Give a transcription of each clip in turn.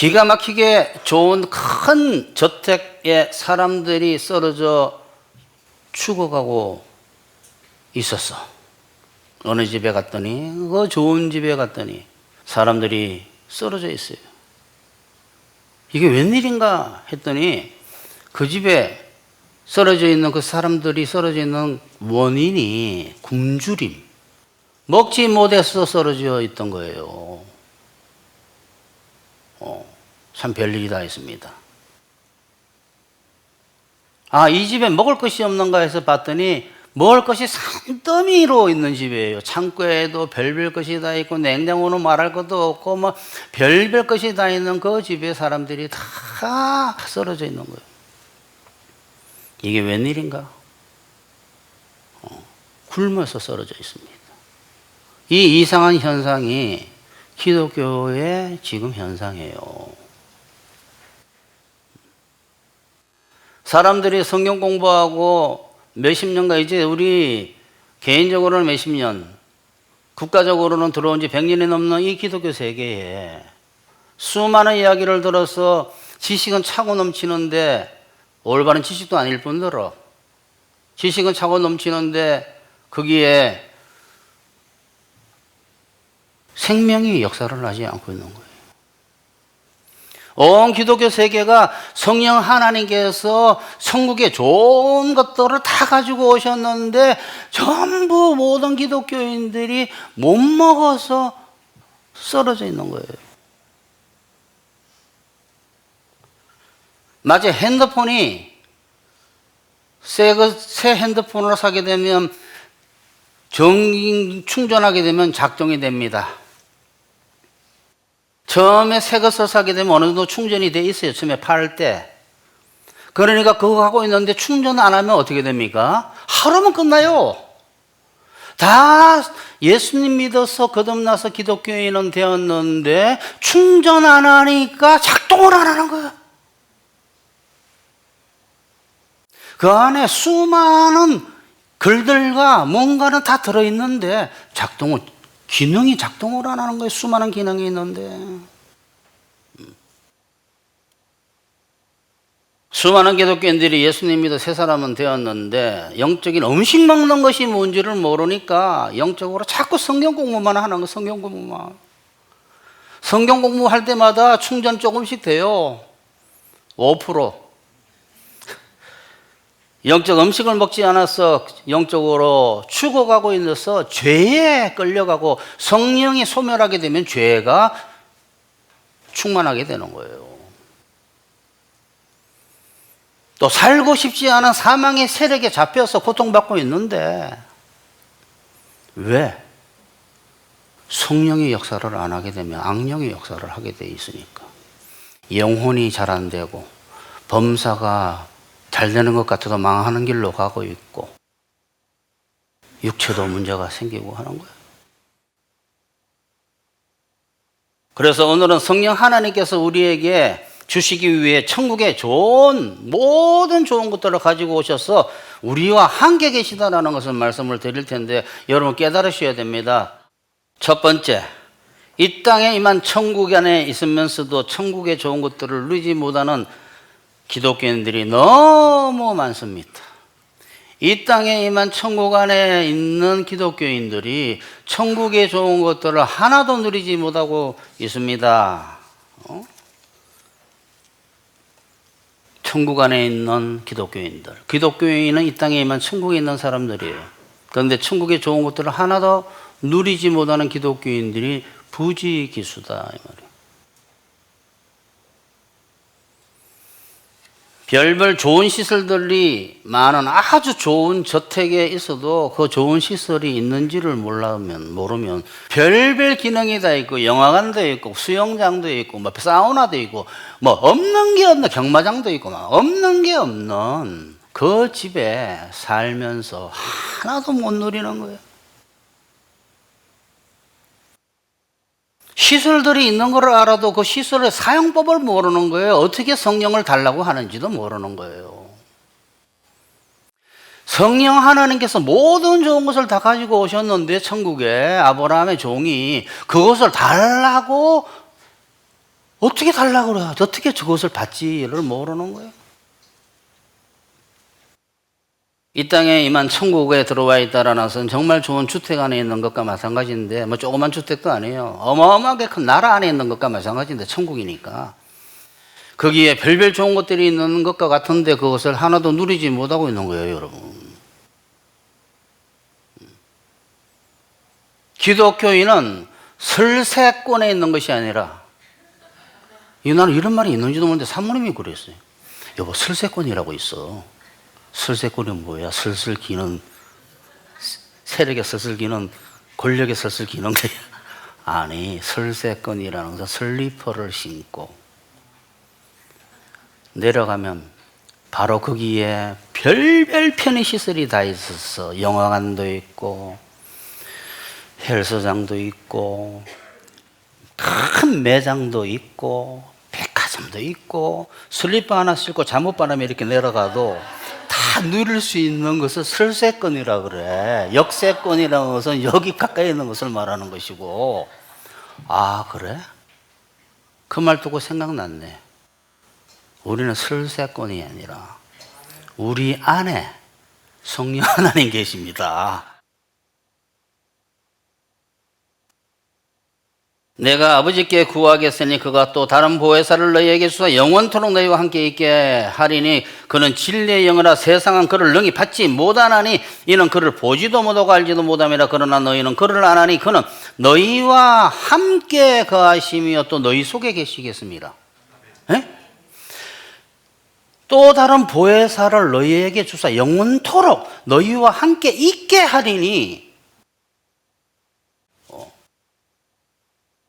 기가 막히게 좋은 큰 저택에 사람들이 쓰러져 죽어가고 있었어. 어느 집에 갔더니, 그 좋은 집에 갔더니 사람들이 쓰러져 있어요. 이게 웬일인가 했더니 그 집에 쓰러져 있는 그 사람들이 쓰러져 있는 원인이 굶주림, 먹지 못해서 쓰러져 있던 거예요. 참 별일이 다 있습니다. 이 집에 먹을 것이 없는가 해서 봤더니 먹을 것이 산더미로 있는 집이에요. 창고에도 별별 것이 다 있고 냉장고는 말할 것도 없고 뭐 별별 것이 다 있는 그 집에 사람들이 다 쓰러져 있는 거예요. 이게 웬일인가? 굶어서 쓰러져 있습니다. 이 이상한 현상이 기독교의 지금 현상이에요. 사람들이 성경 공부하고 몇십 년간, 이제 우리 개인적으로는 몇십 년, 국가적으로는 들어온 지 100년이 넘는 이 기독교 세계에 수많은 이야기를 들어서 지식은 차고 넘치는데, 올바른 지식도 아닐 뿐더러 지식은 차고 넘치는데 거기에 생명이 역사를 하지 않고 있는 거예요. 온 기독교 세계가 성령 하나님께서 천국의 좋은 것들을 다 가지고 오셨는데 전부 모든 기독교인들이 못 먹어서 쓰러져 있는 거예요. 마치 핸드폰이 새 핸드폰을 사게 되면 충전하게 되면 작동이 됩니다. 처음에 새 것을 사게 되면 어느 정도 충전이 돼 있어요. 처음에 팔 때. 그러니까 그거 하고 있는데 충전 안 하면 어떻게 됩니까? 하루면 끝나요. 다 예수님 믿어서 거듭나서 기독교인은 되었는데 충전 안 하니까 작동을 안 하는 거예요. 그 안에 수많은 글들과 뭔가는 다 들어있는데 기능이 작동을 안 하는 거예요. 수많은 기능이 있는데. 수많은 기독교인들이 예수님 믿어 새 사람은 되었는데 영적인 음식 먹는 것이 뭔지를 모르니까 영적으로 자꾸 성경 공부만 하는 거예요. 성경 공부만. 성경 공부할 때마다 충전 조금씩 돼요. 5%. 영적 음식을 먹지 않아서 영적으로 죽어가고 있어서 죄에 끌려가고 성령이 소멸하게 되면 죄가 충만하게 되는 거예요. 또 살고 싶지 않은 사망의 세력에 잡혀서 고통받고 있는데 왜? 성령의 역사를 안 하게 되면 악령의 역사를 하게 돼 있으니까 영혼이 잘 안 되고 범사가 잘 되는 것 같아도 망하는 길로 가고 있고 육체도 문제가 생기고 하는 거예요. 그래서 오늘은 성령 하나님께서 우리에게 주시기 위해 천국의 모든 좋은 것들을 가지고 오셔서 우리와 함께 계시다라는 것을 말씀을 드릴 텐데 여러분 깨달으셔야 됩니다. 첫 번째, 이 땅에 임한 천국 안에 있으면서도 천국의 좋은 것들을 누리지 못하는 기독교인들이 너무 많습니다. 이 땅에 임한 천국 안에 있는 기독교인들이 천국의 좋은 것들을 하나도 누리지 못하고 있습니다. 천국 안에 있는 기독교인은 이 땅에 임한 천국에 있는 사람들이에요. 그런데 천국의 좋은 것들을 하나도 누리지 못하는 기독교인들이 부지기수다 이 말이에요. 별별 좋은 시설들이 많은 아주 좋은 저택에 있어도 그 좋은 시설이 있는지를 모르면 별별 기능이 다 있고 영화관도 있고 수영장도 있고 뭐 사우나도 있고 뭐 없는 게 없는 경마장도 있고 막 없는 게 없는 그 집에 살면서 하나도 못 누리는 거예요. 시설들이 있는 걸 알아도 그 시설의 사용법을 모르는 거예요. 어떻게 성령을 달라고 하는지도 모르는 거예요. 성령 하나님께서 모든 좋은 것을 다 가지고 오셨는데 천국에 아브라함의 종이 그것을 달라고 어떻게 달라고 그래? 어떻게 저것을 받지를 모르는 거예요. 이 땅에 임한 천국에 들어와 있다라는 것은 정말 좋은 주택 안에 있는 것과 마찬가지인데, 뭐 조그만 주택도 아니에요. 어마어마하게 큰 나라 안에 있는 것과 마찬가지인데, 천국이니까. 거기에 별별 좋은 것들이 있는 것과 같은데 그것을 하나도 누리지 못하고 있는 거예요, 여러분. 기독교인은 설세권에 있는 것이 아니라, 나는 이런 말이 있는지도 모르는데 사모님이 그랬어요. 여보, 설세권이라고 있어. 설세권이 뭐야? 슬슬 기는, 세력에 슬슬 기는, 권력에 슬슬 기는 거야. 아니, 설세권이라는 것은 슬리퍼를 신고 내려가면 바로 거기에 별별 편의시설이 다 있었어. 영화관도 있고 헬스장도 있고 큰 매장도 있고 백화점도 있고, 슬리퍼 하나 신고 잠옷바람에 이렇게 내려가도 다 누릴 수 있는 것을 설세권이라 그래. 역세권이라는 것은 여기 가까이 있는 것을 말하는 것이고. 아, 그래? 그 말 듣고 생각났네. 우리는 설세권이 아니라 우리 안에 성령 하나님 계십니다. 내가 아버지께 구하겠으니 그가 또 다른 보혜사를 너희에게 주사 영원토록 너희와 함께 있게 하리니 그는 진리의 영이라 세상은 그를 능히 받지 못하나니 이는 그를 보지도 못하고 알지도 못함이라. 그러나 너희는 그를 아나니 그는 너희와 함께 거하시며 또 너희 속에 계시겠습니다. 에? 또 다른 보혜사를 너희에게 주사 영원토록 너희와 함께 있게 하리니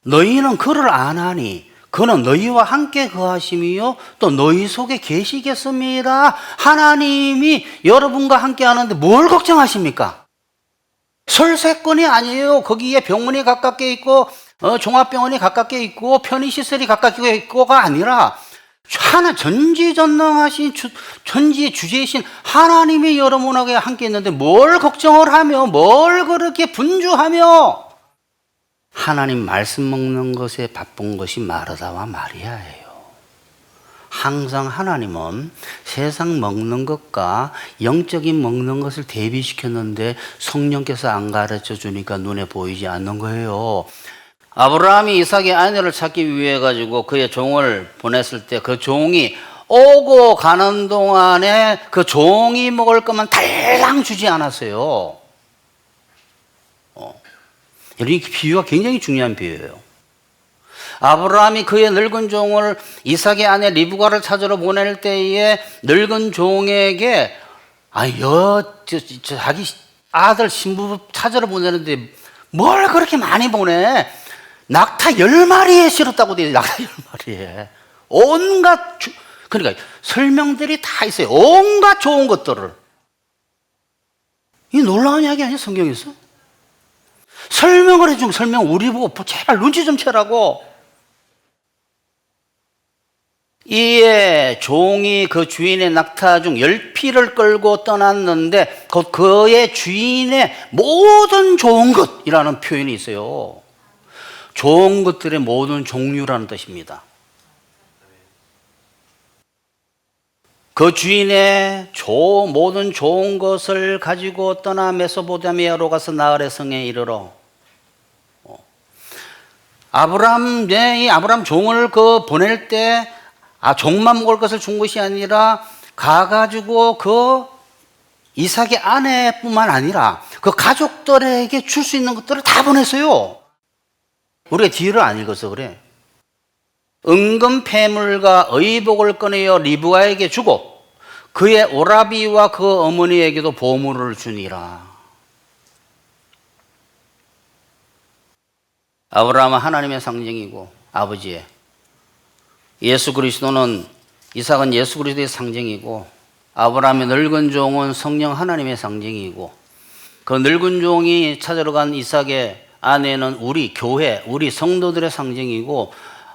너희는 그를 아나니 그는 너희와 함께 거하시며 또 너희 속에 계시겠습니다. 하나님이 여러분과 함께 하는데 뭘 걱정하십니까? 설세권이 아니에요. 거기에 병원이 가깝게 있고 종합병원이 가깝게 있고 편의시설이 가깝게 있고가 아니라 하나 전지전능하신 전지의 주제이신 하나님이 여러분하고 함께 있는데 뭘 걱정을 하며 뭘 그렇게 분주하며 하나님 말씀 먹는 것에 바쁜 것이 마르다와 마리아예요. 항상 하나님은 세상 먹는 것과 영적인 먹는 것을 대비시켰는데 성령께서 안 가르쳐 주니까 눈에 보이지 않는 거예요. 아브라함이 이삭의 아내를 찾기 위해 가지고 그의 종을 보냈을 때 그 종이 오고 가는 동안에 그 종이 먹을 것만 달랑 주지 않았어요. 이 비유가 굉장히 중요한 비유예요. 아브라함이 그의 늙은 종을 이삭의 아내 리브가를 찾으러 보낼 때에 늙은 종에게 자기 아들 신부 찾으러 보내는데 뭘 그렇게 많이 보내? 낙타 10마리에 실었다고 돼. 낙타 10마리에 온갖 그러니까 설명들이 다 있어요. 온갖 좋은 것들을. 이 놀라운 이야기 아니야, 성경에서? 설명을 해주고 설명 우리 보고 제발 눈치 좀 채라고. 이에 종이 그 주인의 낙타 중 10피를 끌고 떠났는데 곧 그의 주인의 모든 좋은 것이라는 표현이 있어요. 좋은 것들의 모든 종류라는 뜻입니다. 그 주인의 모든 좋은 것을 가지고 떠나 메소포타미아로 가서 나홀의 성에 이르러 이 아브람 종을 보낼 때 종만 먹을 것을 준 것이 아니라 가가지고 그 이삭의 아내뿐만 아니라 그 가족들에게 줄 수 있는 것들을 다 보냈어요. 우리가 뒤를 안 읽어서 그래. 은금 패물과 의복을 꺼내어 리브가에게 주고 그의 오라비와 그 어머니에게도 보물을 주니라. 아브라함은 하나님의 상징이고 아버지의, 예수 그리스도는, 이삭은 예수 그리스도의 상징이고 아브라함의 늙은 종은 성령 하나님의 상징이고 그 늙은 종이 찾으러 간 이삭의 아내는 우리 교회, 우리 성도들의 상징이고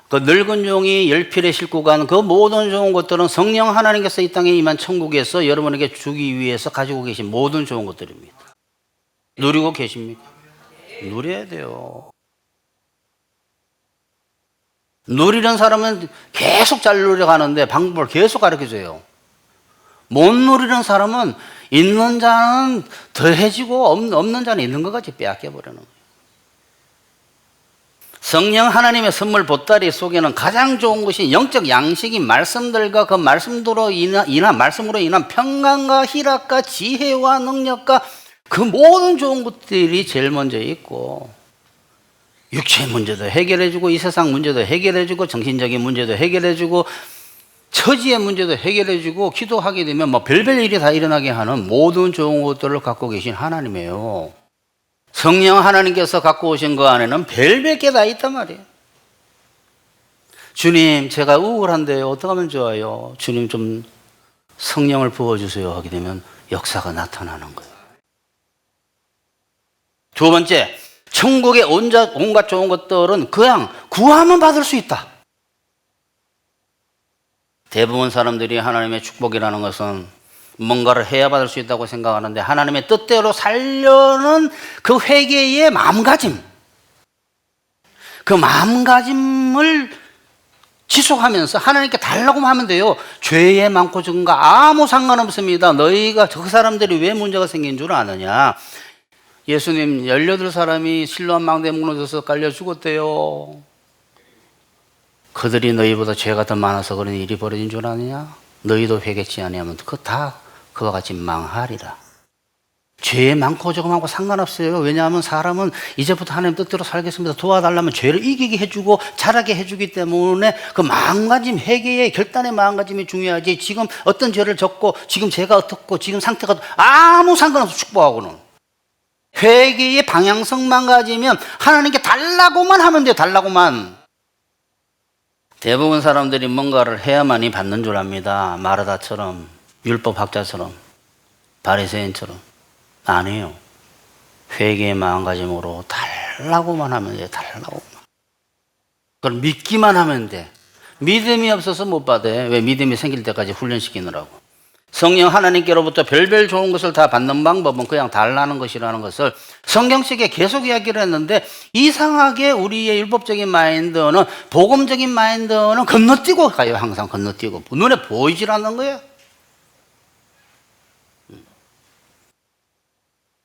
그 늙은 종이 10필에 싣고 간 그 모든 좋은 것들은 성령 하나님께서 이 땅에 임한 천국에서 여러분에게 주기 위해서 가지고 계신 모든 좋은 것들입니다. 누리고 계십니까? 누려야 돼요. 누리는 사람은 계속 잘 누려가는데 방법을 계속 가르쳐줘요. 못 누리는 사람은 있는 자는 더해지고 없는 자는 있는 것 같이 빼앗겨버리는 거예요. 성령 하나님의 선물 보따리 속에는 가장 좋은 것이 영적 양식인 말씀들과 그 말씀으로 인한 평강과 희락과 지혜와 능력과 그 모든 좋은 것들이 제일 먼저 있고, 육체의 문제도 해결해주고 이 세상 문제도 해결해주고 정신적인 문제도 해결해주고 처지의 문제도 해결해주고 기도하게 되면 뭐 별별 일이 다 일어나게 하는 모든 좋은 것들을 갖고 계신 하나님이에요. 성령 하나님께서 갖고 오신 그 안에는 별별 게 다 있단 말이에요. 주님, 제가 우울한데요, 어떻게 하면 좋아요? 주님, 좀 성령을 부어주세요 하게 되면 역사가 나타나는 거예요. 두 번째, 천국의 온갖 좋은 것들은 그냥 구하면 받을 수 있다. 대부분 사람들이 하나님의 축복이라는 것은 뭔가를 해야 받을 수 있다고 생각하는데, 하나님의 뜻대로 살려는 그 회개의 마음가짐, 그 마음가짐을 지속하면서 하나님께 달라고만 하면 돼요. 죄의 많고 적은가 아무 상관없습니다. 너희가 저 사람들이 왜 문제가 생긴 줄 아느냐? 예수님 18사람이 실로암 망대에 무너져서 깔려 죽었대요. 그들이 너희보다 죄가 더 많아서 그런 일이 벌어진 줄 아느냐? 너희도 회개치 아니하면 그거 다 그와 같이 망하리라. 죄 많고 적음하고 상관없어요. 왜냐하면 사람은 이제부터 하나님 뜻대로 살겠습니다 도와달라면 죄를 이기게 해주고 잘하게 해주기 때문에 그 마음가짐, 회개의 결단의 마음가짐이 중요하지, 지금 어떤 죄를 졌고 지금 죄가 어떻고 지금 상태가 아무 상관없어. 축복하고는 회개의 방향성만 가지면 하나님께 달라고만 하면 돼요. 달라고만. 대부분 사람들이 뭔가를 해야만이 받는 줄 압니다. 마르다처럼, 율법학자처럼, 바리새인처럼. 아니에요. 회개의 마음가짐으로 달라고만 하면 돼. 달라고만. 그럼 믿기만 하면 돼. 믿음이 없어서 못 받아. 왜? 믿음이 생길 때까지 훈련시키느라고. 성령 하나님께로부터 별별 좋은 것을 다 받는 방법은 그냥 달라는 것이라는 것을 성경책에 계속 이야기를 했는데, 이상하게 우리의 율법적인 마인드는, 복음적인 마인드는 건너뛰고 가요. 항상 건너뛰고 눈에 보이질 않는 거예요.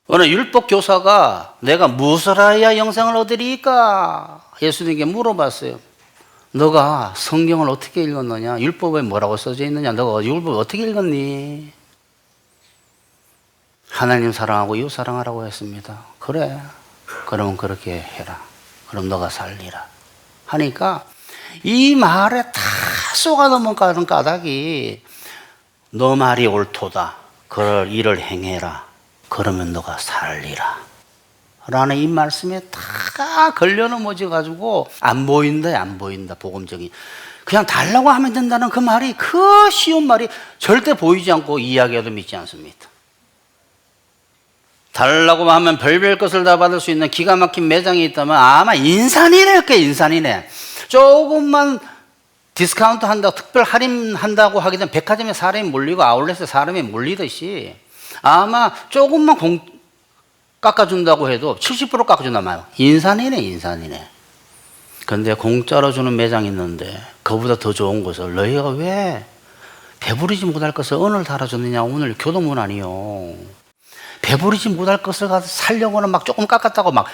어느 율법 교사가 내가 무엇을 해야 영생을 얻으리까? 예수님께 물어봤어요. 너가 성경을 어떻게 읽었느냐? 율법에 뭐라고 써져 있느냐? 너가 율법 어떻게 읽었니? 하나님 사랑하고 이웃 사랑하라고 했습니다. 그래, 그러면 그렇게 해라. 그럼 너가 살리라 하니까 이 말에 다 쏘가 넘어가는 까닭이, 너 말이 옳도다, 그럴 일을 행해라, 그러면 너가 살리라 라는 이 말씀에 다 걸려 넘어져 가지고 안 보인다, 안 보인다. 복음적인 그냥 달라고 하면 된다는 그 말이, 그 쉬운 말이 절대 보이지 않고 이야기해도 믿지 않습니다. 달라고 하면 별별 것을 다 받을 수 있는 기가 막힌 매장이 있다면 아마 인산이네. 인산이네. 조금만 디스카운트 한다고, 특별 할인한다고 하게 되면 백화점에 사람이 몰리고 아울렛에 사람이 몰리듯이 아마 조금만 깎아준다고 해도 70% 깎아준단 말이야. 인산이네. 근데 공짜로 주는 매장이 있는데 그보다 더 좋은 것을 너희가 왜 배부르지 못할 것을 오늘 달아줬느냐? 오늘 교도문안이요. 배부르지 못할 것을 가서 살려고는 막 조금 깎았다고 막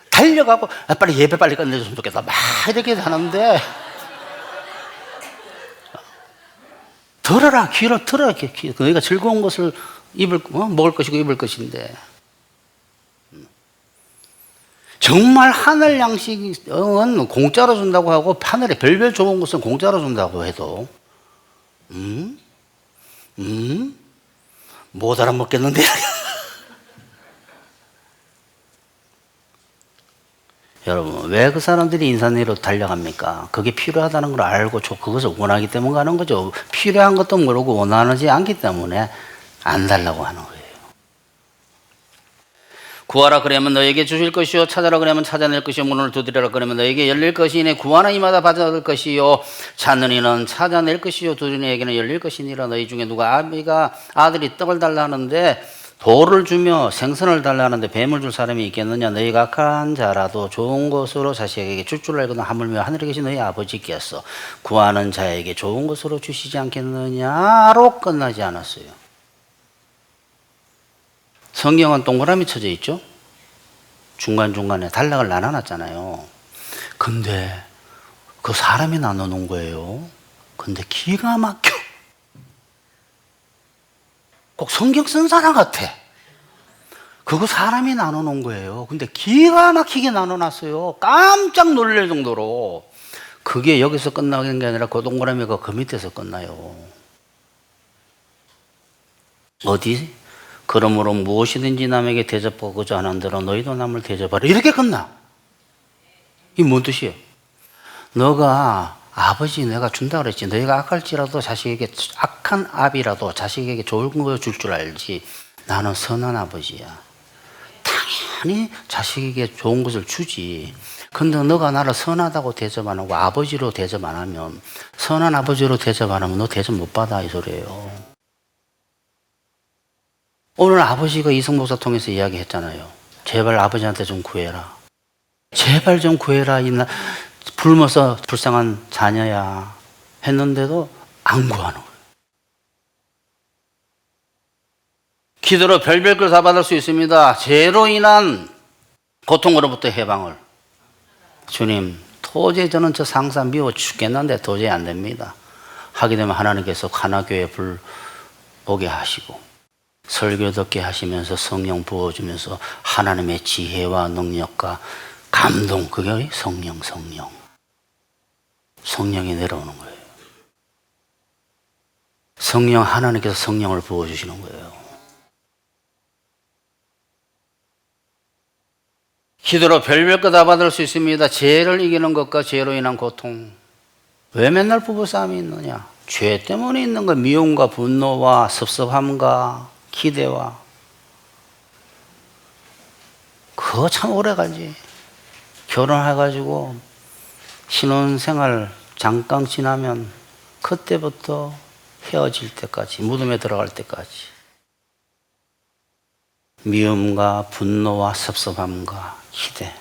달려가고 빨리 예배 빨리 끝내줬으면 좋겠다 막 이렇게 하는데, 들어라, 귀로 들어. 너희가 즐거운 것을 먹을 것이고 입을 것인데, 정말 하늘 양식은 공짜로 준다고 하고 하늘에 별별 좋은 것은 공짜로 준다고 해도 못 알아먹겠는데. 여러분, 왜 그 사람들이 인산위로 달려갑니까? 그게 필요하다는 걸 알고 그것을 원하기 때문에 가는 거죠. 필요한 것도 모르고 원하지 않기 때문에 안 달라고 하는 거예요. 구하라 그러면 너에게 주실 것이요, 찾아라 그러면 찾아낼 것이요, 문을 두드리라 그러면 너에게 열릴 것이니 구하는 이마다 받을 것이요, 찾는 이는 찾아낼 것이요, 두드리는 이에게는 열릴 것이니라. 너희 중에 누가 아비가 아들이 떡을 달라 하는데 돌을 주며 생선을 달라는데 뱀을 줄 사람이 있겠느냐? 너희가 악한 자라도 좋은 것으로 자식에게 줄 줄 알거든 하물며 하늘에 계신 너희 아버지께서 구하는 자에게 좋은 것으로 주시지 않겠느냐로 끝나지 않았어요. 성경은 동그라미 쳐져 있죠? 중간중간에 단락을 나눠놨잖아요. 근데 그 사람이 나눠놓은 거예요. 근데 기가 막혀. 꼭 성경 쓴 사람 같아. 그거 사람이 나눠놓은 거예요. 근데 기가 막히게 나눠놨어요. 깜짝 놀랄 정도로. 그게 여기서 끝나는 게 아니라 그 동그라미가 그 밑에서 끝나요. 어디? 그러므로 무엇이든지 남에게 대접하고자 하는 대로 너희도 남을 대접하라. 이렇게 끝나. 이게 뭔 뜻이에요? 너가 아버지 내가 준다 그랬지. 너희가 악할지라도 자식에게 악한 아비라도 자식에게 좋은 거 줄 줄 알지. 나는 선한 아버지야. 당연히 자식에게 좋은 것을 주지. 근데 너가 나를 선하다고 대접 안 하고 아버지로 대접 안 하면, 선한 아버지로 대접 안 하면 너 대접 못 받아 이 소리예요. 오늘 아버지가 이성 목사 통해서 이야기했잖아요. 제발 아버지한테 좀 구해라. 제발 좀 구해라. 굶어서 불쌍한 자녀야 했는데도 안 구하는 거예요. 기도로 별별 걸 다 받을 수 있습니다. 죄로 인한 고통으로부터 해방을. 주님, 도저히 저는 저 상사 미워 죽겠는데 도저히 안 됩니다. 하게 되면 하나님께서 가나교회 불 오게 하시고 설교 듣게 하시면서 성령 부어주면서 하나님의 지혜와 능력과 감동, 그게 성령이 내려오는 거예요. 하나님께서 성령을 부어주시는 거예요. 기도로 별별 거 다 받을 수 있습니다. 죄를 이기는 것과 죄로 인한 고통. 왜 맨날 부부싸움이 있느냐? 죄 때문에 있는 거, 미움과 분노와 섭섭함과 기대와. 그거 참 오래 가지. 결혼해가지고 신혼생활 잠깐 지나면 그때부터 헤어질 때까지, 무덤에 들어갈 때까지 미움과 분노와 섭섭함과 기대.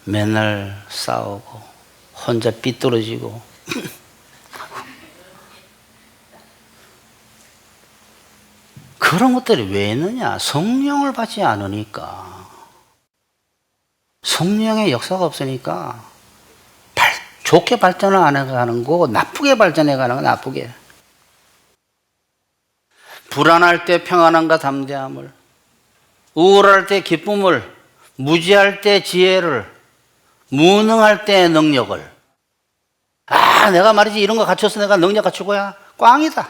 맨날 싸우고 혼자 삐뚤어지고 그런 것들이 왜 있느냐? 성령을 받지 않으니까. 성령의 역사가 없으니까 좋게 발전을 안 해가는 거고 나쁘게 발전해 가는 거. 나쁘게. 불안할 때 평안함과 담대함을, 우울할 때 기쁨을, 무지할 때 지혜를, 무능할 때 능력을. 내가 말이지 이런 거 갖춰서 내가 능력 갖추고야 꽝이다.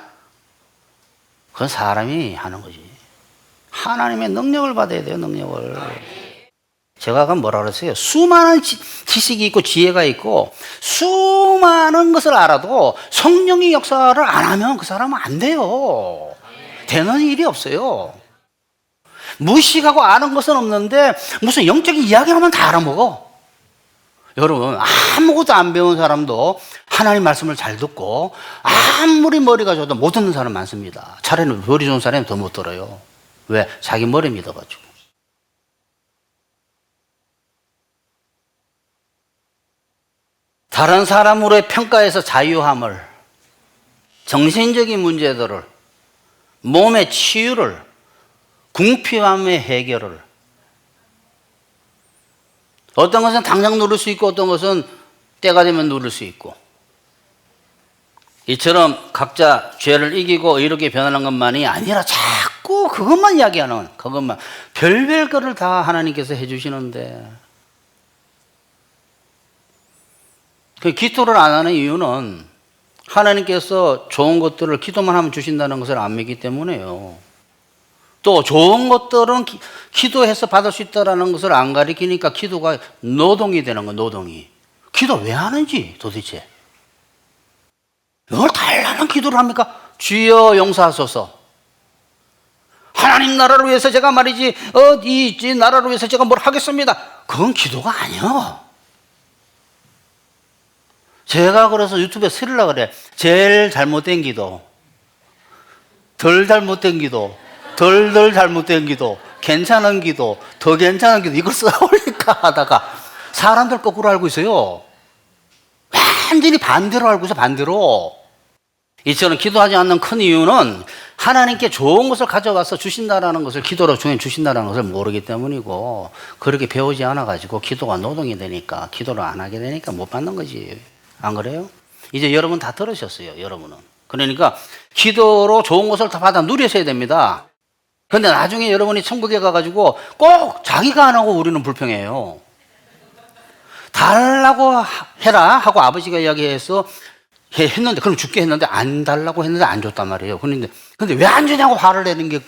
그건 사람이 하는 거지. 하나님의 능력을 받아야 돼요. 능력을. 제가 아까 뭐라 그랬어요? 수많은 지식이 있고 지혜가 있고 수많은 것을 알아도 성령의 역사를 안 하면 그 사람은 안 돼요. 되는 일이 없어요. 무식하고 아는 것은 없는데 무슨 영적인 이야기하면 다 알아먹어. 여러분, 아무것도 안 배운 사람도 하나님 말씀을 잘 듣고 아무리 머리가 좋아도 못 듣는 사람 많습니다. 차라리 머리 좋은 사람이 더 못 들어요. 왜? 자기 머리 믿어가지고. 다른 사람으로의 평가에서 자유함을, 정신적인 문제들을, 몸의 치유를, 궁핍함의 해결을. 어떤 것은 당장 누릴 수 있고 어떤 것은 때가 되면 누릴 수 있고. 이처럼 각자 죄를 이기고 의롭게 변하는 것만이 아니라 자꾸 그것만 이야기하는, 그것만. 별별 거를 다 하나님께서 해주시는데 그 기도를 안 하는 이유는 하나님께서 좋은 것들을 기도만 하면 주신다는 것을 안 믿기 때문에요. 또 좋은 것들은 기도해서 받을 수 있다는 것을 안 가리키니까 기도가 노동이 되는 거예요. 노동이. 기도 왜 하는지 도대체. 이걸 달라는 기도를 합니까? 주여 용서하소서. 하나님 나라를 위해서 제가 말이지 이 나라를 위해서 제가 뭘 하겠습니다. 그건 기도가 아니에요. 제가 그래서 유튜브에 쓰려고 그래. 제일 잘못된 기도. 덜 잘못된 기도, 덜 잘못된 기도, 괜찮은 기도, 더 괜찮은 기도, 이걸 써올릴까 하다가 사람들 거꾸로 알고 있어요. 완전히 반대로 알고 있어, 반대로. 이처럼 기도하지 않는 큰 이유는 하나님께 좋은 것을 가져가서 주신다라는 것을, 기도로 중에 주신다는 것을 모르기 때문이고, 그렇게 배우지 않아가지고 기도가 노동이 되니까, 기도를 안 하게 되니까 못 받는 거지. 안 그래요? 이제 여러분 다 들으셨어요, 여러분은. 그러니까 기도로 좋은 것을 다 받아 누리셔야 됩니다. 근데 나중에 여러분이 천국에 가가지고 꼭 자기가 안 하고 우리는 불평해요. 달라고 해라 하고 아버지가 이야기해서 했는데, 그럼 죽게 했는데 안 달라고 했는데 안 줬단 말이에요. 근데 왜 안 주냐고 화를 내는 게,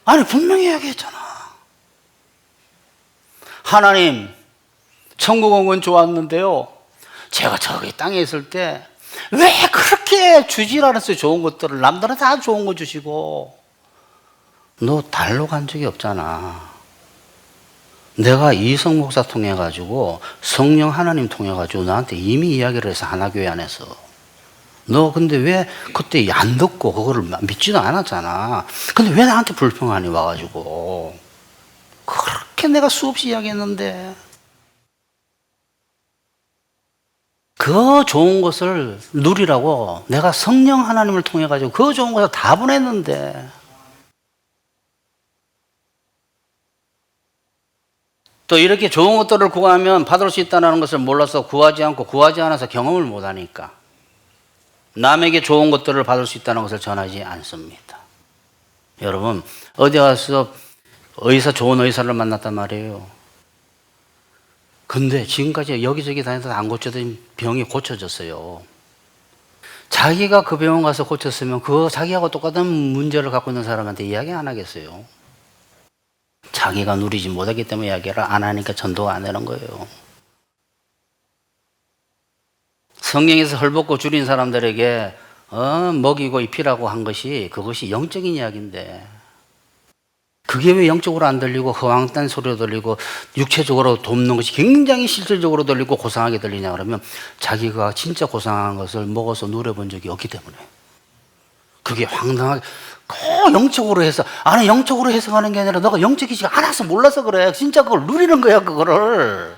아니 분명히 이야기했잖아. 하나님, 천국 온 건 좋았는데요, 제가 저기 땅에 있을 때 왜 그렇게 주질 않았어요? 좋은 것들을. 남들은 다 좋은 거 주시고 너 달로 간 적이 없잖아. 내가 이성 목사 통해 가지고 성령 하나님 통해 가지고 너한테 이미 이야기를 해서 하나교회 안에서, 너 근데 왜 그때 안 듣고 그거를 믿지도 않았잖아. 근데 왜 나한테 불평하니 와가지고. 그렇게 내가 수없이 이야기했는데. 그 좋은 것을 누리라고 내가 성령 하나님을 통해 가지고 그 좋은 것을 다 보냈는데. 또 이렇게 좋은 것들을 구하면 받을 수 있다는 것을 몰라서 구하지 않고, 구하지 않아서 경험을 못하니까 남에게 좋은 것들을 받을 수 있다는 것을 전하지 않습니다. 여러분, 어디 가서 좋은 의사를 만났단 말이에요. 근데 지금까지 여기저기 다녀서 안 고쳐진 병이 고쳐졌어요. 자기가 그 병원 가서 고쳤으면 그 자기하고 똑같은 문제를 갖고 있는 사람한테 이야기 안 하겠어요. 자기가 누리지 못하기 때문에 이야기를 안 하니까 전도가 안 되는 거예요. 성경에서 헐벗고 줄인 사람들에게 먹이고 입히라고 한 것이, 그것이 영적인 이야기인데, 그게 왜 영적으로 안 들리고 허황된 소리로 들리고 육체적으로 돕는 것이 굉장히 실질적으로 들리고 고상하게 들리냐 그러면, 자기가 진짜 고상한 것을 먹어서 누려본 적이 없기 때문에. 그게 황당하게 꼭 영적으로 해서, 아니 영적으로 해석하는 게 아니라 너가 영적이지가 않아서 몰라서 그래. 진짜 그걸 누리는 거야. 그거를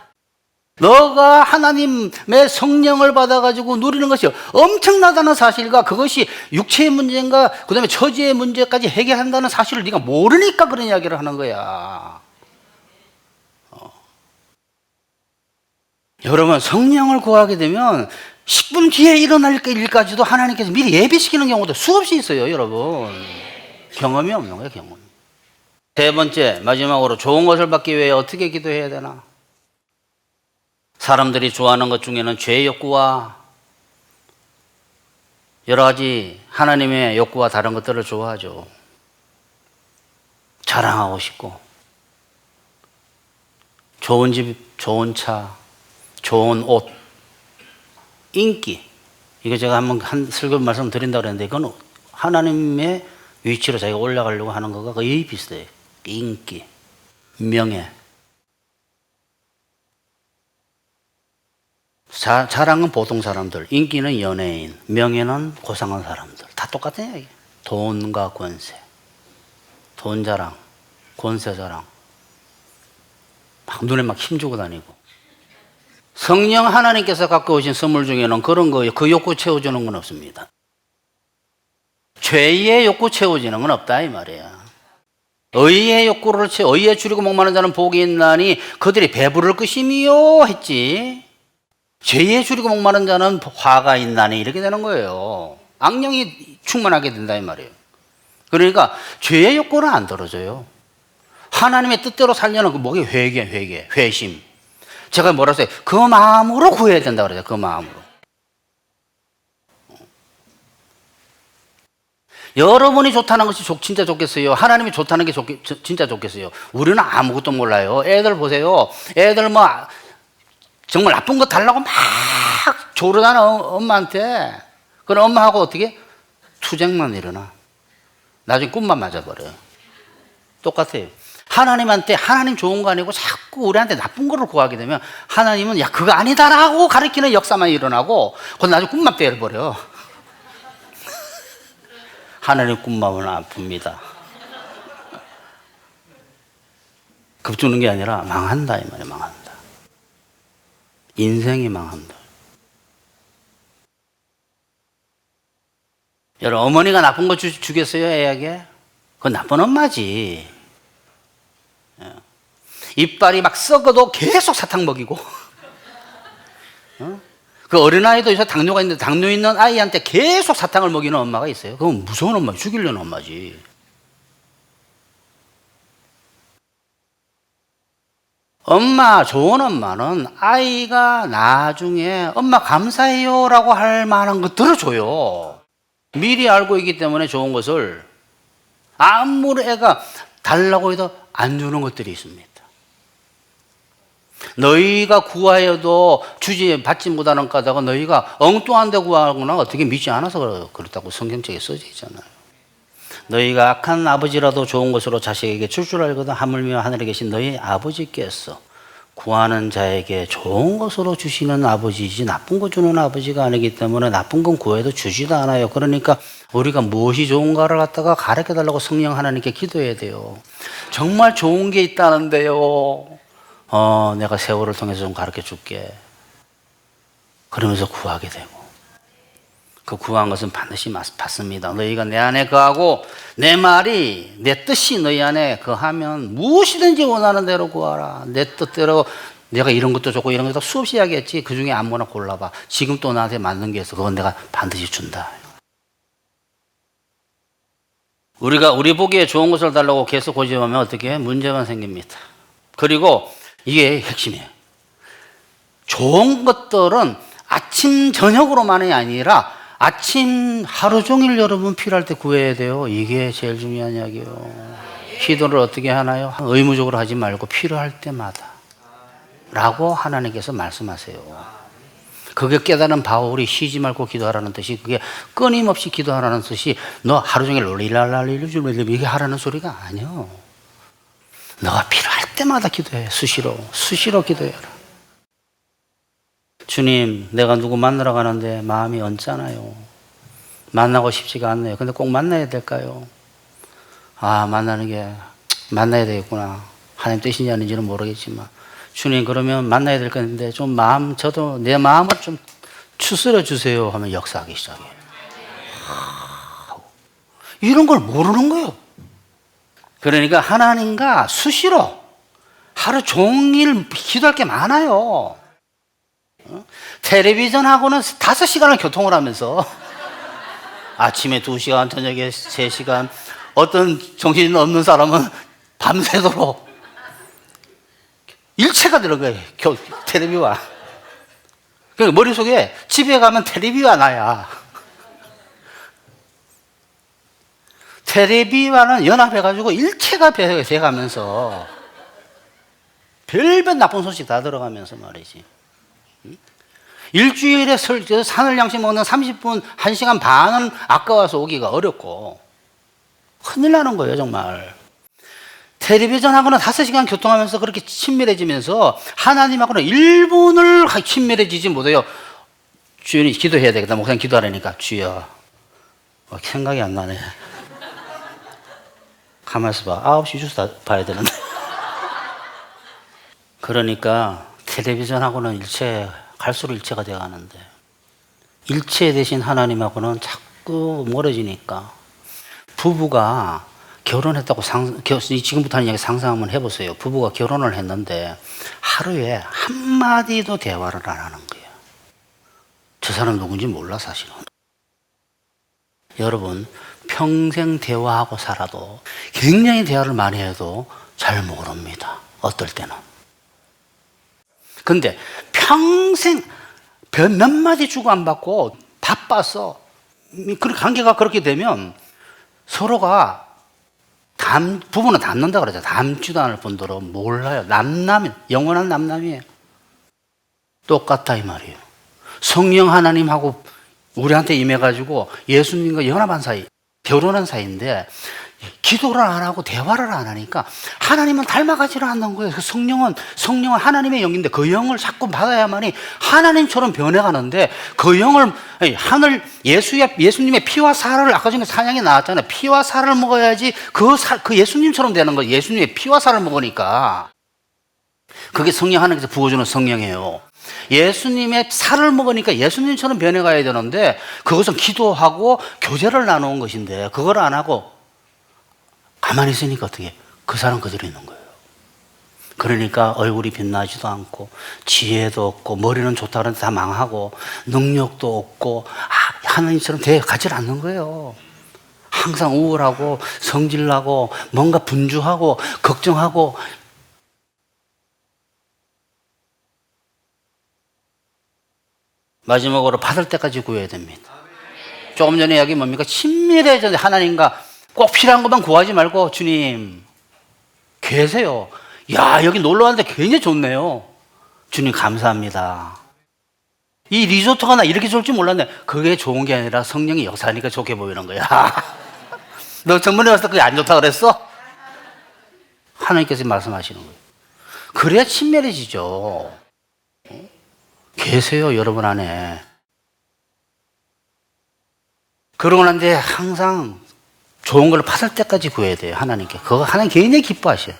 너가 하나님의 성령을 받아가지고 누리는 것이 엄청나다는 사실과, 그것이 육체의 문제인가 그 다음에 처지의 문제까지 해결한다는 사실을 네가 모르니까 그런 이야기를 하는 거야. 여러분, 성령을 구하게 되면 10분 뒤에 일어날 일까지도 하나님께서 미리 예비시키는 경우도 수없이 있어요. 여러분, 경험이 없는 거예요. 경험. 세 번째, 마지막으로 좋은 것을 받기 위해 어떻게 기도해야 되나? 사람들이 좋아하는 것 중에는 죄의 욕구와 여러 가지 하나님의 욕구와 다른 것들을 좋아하죠. 자랑하고 싶고, 좋은 집, 좋은 차, 좋은 옷, 인기. 이거 제가 한번 설교 말씀드린다고 그랬는데, 이건 하나님의 위치로 자기가 올라가려고 하는 거가 거의 비슷해요. 인기, 명예. 자랑은 보통 사람들, 인기는 연예인, 명예는 고상한 사람들. 다 똑같은 이야기. 돈과 권세, 돈 자랑, 권세 자랑, 막 눈에 막 힘주고 다니고. 성령 하나님께서 갖고 오신 선물 중에는 그런 거, 그 욕구 채워주는 건 없습니다. 죄의 욕구 채워지는 건 없다 이 말이야. 의의 욕구를 의에 줄이고 목마른 자는 복이 있나니 그들이 배부를 것임이요 했지. 죄에 줄이고 목마른 자는 화가 있나니 이렇게 되는 거예요. 악령이 충만하게 된다 이 말이에요. 그러니까 죄의 욕구는 안 떨어져요. 하나님의 뜻대로 살려는 그 뭐게 회개, 회심. 제가 뭐라 했어요? 그 마음으로 구해야 된다 그래요. 그 마음으로. 여러분이 좋다는 것이 진짜 좋겠어요? 하나님이 좋다는 게 진짜 좋겠어요? 우리는 아무것도 몰라요. 애들 보세요. 애들 뭐 정말 나쁜 거 달라고 막 조르다는 엄마한테, 그럼 엄마하고 어떻게? 투쟁만 일어나. 나중에 꿈만 맞아버려요. 똑같아요. 하나님한테 하나님 좋은 거 아니고 자꾸 우리한테 나쁜 거를 구하게 되면 하나님은 야 그거 아니다라고 가르치는 역사만 일어나고 그건 나중에 꿈만 때려버려. 하나님 꿈마음은 아픕니다. 급죽는 게 아니라 망한다 이 말이에요. 망한다. 인생이 망한다. 여러분, 어머니가 나쁜 거 주겠어요 애에게? 그건 나쁜 엄마지. 이빨이 막 썩어도 계속 사탕 먹이고 그 어린아이도 요새 당뇨가 있는데 당뇨 있는 아이한테 계속 사탕을 먹이는 엄마가 있어요. 그건 무서운 엄마, 죽이려는 엄마지. 엄마, 좋은 엄마는 아이가 나중에 엄마 감사해요 라고 할 만한 거 들어줘요. 미리 알고 있기 때문에 좋은 것을 아무리 애가 달라고 해도 안 주는 것들이 있습니다. 너희가 구하여도 받지 못하는 까다가 너희가 엉뚱한 데 구하거나 어떻게 믿지 않아서 그렇다고 성경책에 써져 있잖아요. 너희가 악한 아버지라도 좋은 것으로 자식에게 줄 알거든 하물며 하늘에 계신 너희 아버지께서 구하는 자에게 좋은 것으로 주시는 아버지이지 나쁜 거 주는 아버지가 아니기 때문에 나쁜 건 구해도 주지도 않아요. 그러니까 우리가 무엇이 좋은가를 갖다가 가르쳐달라고 성령 하나님께 기도해야 돼요. 정말 좋은 게 있다는데요. 내가 세월을 통해서 좀 가르쳐 줄게. 그러면서 구하게 되고 그 구한 것은 반드시 받습니다. 너희가 내 안에 거하고 내 말이 내 뜻이 너희 안에 거하면 무엇이든지 원하는 대로 구하라. 내 뜻대로 내가 이런 것도 좋고 이런 것도 수없이 하겠지. 그 중에 아무거나 골라봐. 지금 또 나한테 맞는 게 있어. 그건 내가 반드시 준다. 우리가 우리 보기에 좋은 것을 달라고 계속 고집하면 어떻게 해? 문제만 생깁니다. 그리고 이게 핵심이에요. 좋은 것들은 아침 저녁으로만이 아니라 아침 하루 종일 여러분 필요할 때 구해야 돼요. 이게 제일 중요한 이야기예요. 기도를 어떻게 하나요? 의무적으로 하지 말고 필요할 때마다 라고 하나님께서 말씀하세요. 그게 깨달은 바울이 쉬지 말고 기도하라는 뜻이, 그게 끊임없이 기도하라는 뜻이 너 하루 종일 롤리랄랄리를 이게 하라는 소리가 아니요. 너가 필요할 때마다 기도해. 수시로 기도해라. 주님, 내가 누구 만나러 가는데 마음이 언짢아요. 만나고 싶지가 않네요. 근데 꼭 만나야 될까요? 만나야 되겠구나. 하나님 뜻인지 아닌지는 모르겠지만, 주님, 그러면 만나야 될 건데 좀 저도 내 마음을 좀 추스려 주세요 하면 역사하기 시작해요. 이런 걸 모르는 거예요. 그러니까 하나님과 수시로 하루 종일 기도할 게 많아요. 텔레비전하고는 5시간을 교통을 하면서 아침에 2시간, 저녁에 3시간, 어떤 정신 없는 사람은 밤새도록 일체가 들어가요. 텔레비와. 그러니까 머릿속에 집에 가면 텔레비와 나야. 텔레비와는 연합해가지고 일체가 돼가면서 별별 나쁜 소식 다 들어가면서 말이지. 일주일에 산을 양식 먹는 30분, 1시간 반은 아까워서 오기가 어렵고 큰일 나는 거예요, 정말. 텔레비전하고는 5시간 교통하면서 그렇게 친밀해지면서 하나님하고는 1분을 친밀해지지 못해요. 주연이 기도해야 되겠다. 목사님 기도하라니까. 주여, 생각이 안 나네. 가만있어 봐. 9시 뉴스 봐야 되는데. 그러니까 텔레비전하고는 갈수록 일체가 되어가는데 일체 대신 하나님하고는 자꾸 멀어지니까 부부가 결혼했다고 지금부터 하는 이야기 상상 한번 해보세요. 부부가 결혼을 했는데 하루에 한마디도 대화를 안 하는 거예요. 저 사람 누군지 몰라 사실은. 여러분, 평생 대화하고 살아도 굉장히 대화를 많이 해도 잘 모릅니다. 어떨 때는. 근데 평생 몇 마디 주고 안 받고 바빠서 관계가 그렇게 되면 서로가 부부는 닮는다 그러죠. 닮지도 않을 뿐더러 몰라요. 영원한 남남이에요. 똑같다 이 말이에요. 성령 하나님하고 우리한테 임해가지고 예수님과 연합한 사이, 결혼한 사이인데 기도를 안 하고 대화를 안 하니까 하나님은 닮아가지를 않는 거예요. 성령은 하나님의 영인데 그 영을 자꾸 받아야만이 하나님처럼 변해가는데 그 영을 예수님의 피와 살을 아까 전에 찬양이 나왔잖아요. 피와 살을 먹어야지 그 예수님처럼 되는 거예요. 예수님의 피와 살을 먹으니까 그게 성령 하나님께서 부어주는 성령이에요. 예수님의 살을 먹으니까 예수님처럼 변해가야 되는데 그것은 기도하고 교제를 나누는 것인데 그걸 안 하고 가만히 있으니까 어떻게 그 사람 그대로 있는 거예요. 그러니까 얼굴이 빛나지도 않고 지혜도 없고 머리는 좋다 그러는데 다 망하고 능력도 없고 하나님처럼 되어가지 않는 거예요. 항상 우울하고 성질나고 뭔가 분주하고 걱정하고. 마지막으로 받을 때까지 구해야 됩니다. 조금 전에 이야기 뭡니까? 친밀해져 하나님과 꼭 필요한 것만 구하지 말고 주님 계세요. 야, 여기 놀러 왔는데 굉장히 좋네요. 주님 감사합니다. 이 리조트가 나 이렇게 좋을 줄 몰랐네. 그게 좋은 게 아니라 성령이 역사하니까 좋게 보이는 거야. 너 전번에 왔을 때 그게 안 좋다 그랬어? 하나님께서 말씀하시는 거예요. 그래야 친밀해지죠. 계세요, 여러분 안에. 그러고 난 뒤에 항상 좋은 걸 받을 때까지 구해야 돼요, 하나님께. 그거 하나님 굉장히 기뻐하셔요.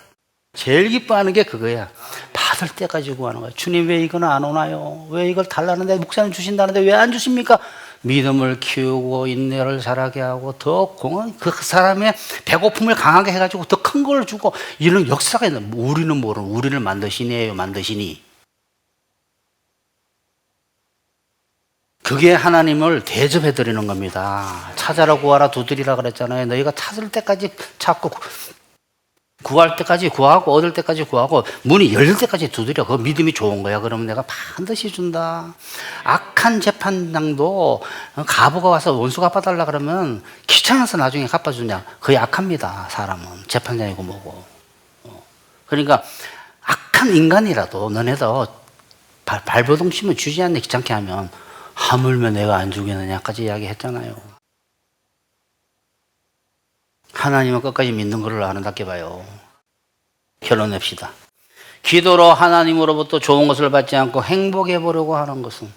제일 기뻐하는 게 그거야. 받을 때까지 구하는 거예요. 주님 왜 이건 안 오나요? 왜 이걸 달라는데 목사님 주신다는데 왜 안 주십니까? 믿음을 키우고 인내를 자라게 하고 더 그 사람의 배고픔을 강하게 해가지고 더 큰 걸 주고 이런 역사가 있는. 우리는 모르는 우리를 만드시니에요, 만드시니. 그게 하나님을 대접해 드리는 겁니다. 찾아라 구하라 두드리라 그랬잖아요. 너희가 찾을 때까지 찾고 구할 때까지 구하고 얻을 때까지 구하고 문이 열릴 때까지 두드려. 그 믿음이 좋은 거야. 그러면 내가 반드시 준다. 악한 재판장도 가부가 와서 원수 갚아달라 그러면 귀찮아서 나중에 갚아주냐. 그게 악합니다. 사람은 재판장이고 뭐고. 그러니까 악한 인간이라도 너네도 발버둥 치면 주지 않네 귀찮게 하면 하물며 내가 안 주겠느냐까지 이야기했잖아요. 하나님은 끝까지 믿는 것을 아름답게 봐요. 결론 냅시다. 기도로 하나님으로부터 좋은 것을 받지 않고 행복해 보려고 하는 것은,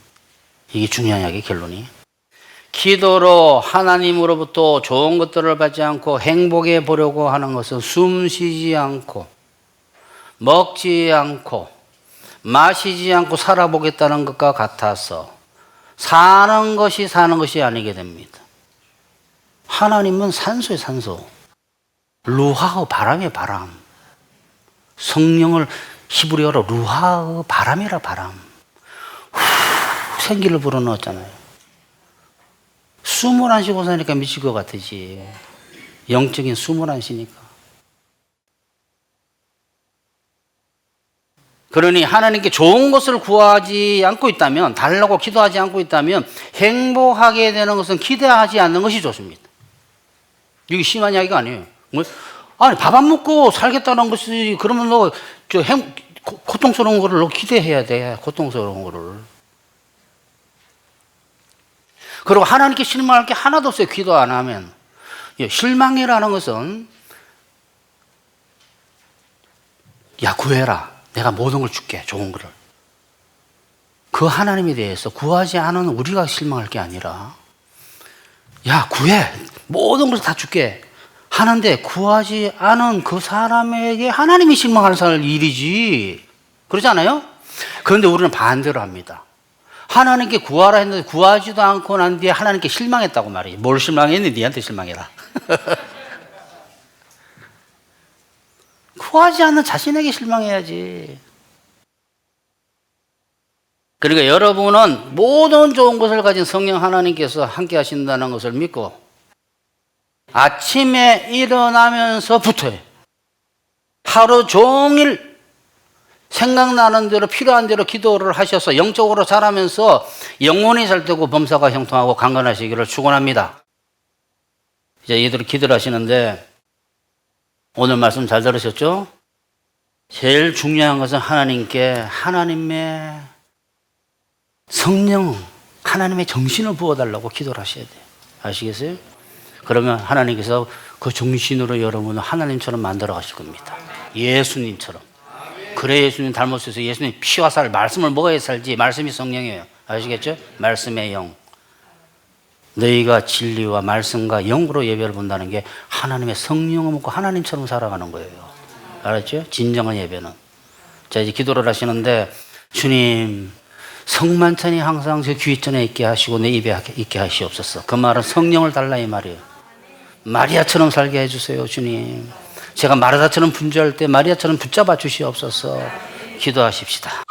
이게 중요한 이야기 결론이. 기도로 하나님으로부터 좋은 것들을 받지 않고 행복해 보려고 하는 것은 숨 쉬지 않고 먹지 않고 마시지 않고 살아보겠다는 것과 같아서 사는 것이 아니게 됩니다. 하나님은 산소의 산소, 루하의 바람의 바람, 성령을 히브리어로 루하의 바람이라 바람. 생기를 불어넣었잖아요. 숨을 안 쉬고 사니까 미칠 것 같으지. 영적인 숨을 안 쉬니까. 그러니 하나님께 좋은 것을 구하지 않고 있다면, 달라고 기도하지 않고 있다면 행복하게 되는 것은 기대하지 않는 것이 좋습니다. 이게 심한 이야기가 아니에요. 아니 밥 안 먹고 살겠다는 것이, 그러면 너 고통스러운 거를 너 기대해야 돼. 고통스러운 거를. 그리고 하나님께 실망할 게 하나도 없어요. 기도 안 하면. 실망이라는 것은 야 구해라. 내가 모든 걸 줄게. 좋은 거를. 그 하나님에 대해서 구하지 않은 우리가 실망할 게 아니라 야 구해. 모든 걸 다 줄게. 하는데 구하지 않은 그 사람에게 하나님이 실망하는 일이지. 그러지 않아요? 그런데 우리는 반대로 합니다. 하나님께 구하라 했는데 구하지도 않고 난 뒤에 하나님께 실망했다고 말이에요. 뭘 실망했니? 니한테 실망해라. 구하지 않는 자신에게 실망해야지. 그러니까 여러분은 모든 좋은 것을 가진 성령 하나님께서 함께 하신다는 것을 믿고 아침에 일어나면서부터 하루 종일 생각나는 대로 필요한 대로 기도를 하셔서 영적으로 자라면서 영혼이 잘되고 범사가 형통하고 강건하시기를 축원합니다. 이제 이들이 기도를 하시는데 오늘 말씀 잘 들으셨죠? 제일 중요한 것은 하나님의 성령, 하나님의 정신을 부어달라고 기도를 하셔야 돼요. 아시겠어요? 그러면 하나님께서 그 정신으로 여러분을 하나님처럼 만들어 가실 겁니다. 예수님처럼. 그래 예수님 닮았어서 예수님 피와 살 말씀을 먹어야 살지. 말씀이 성령이에요. 아시겠죠? 말씀의 영. 너희가 진리와 말씀과 영으로 예배를 본다는 게 하나님의 성령을 먹고 하나님처럼 살아가는 거예요. 알았죠? 진정한 예배는. 자, 이제 기도를 하시는데, 주님, 성만찬이 항상 제 귀전에 있게 하시고 내 입에 있게 하시옵소서. 그 말은 성령을 달라 이 말이에요. 마리아처럼 살게 해주세요, 주님. 제가 마르다처럼 분주할 때 마리아처럼 붙잡아 주시옵소서. 기도하십시다.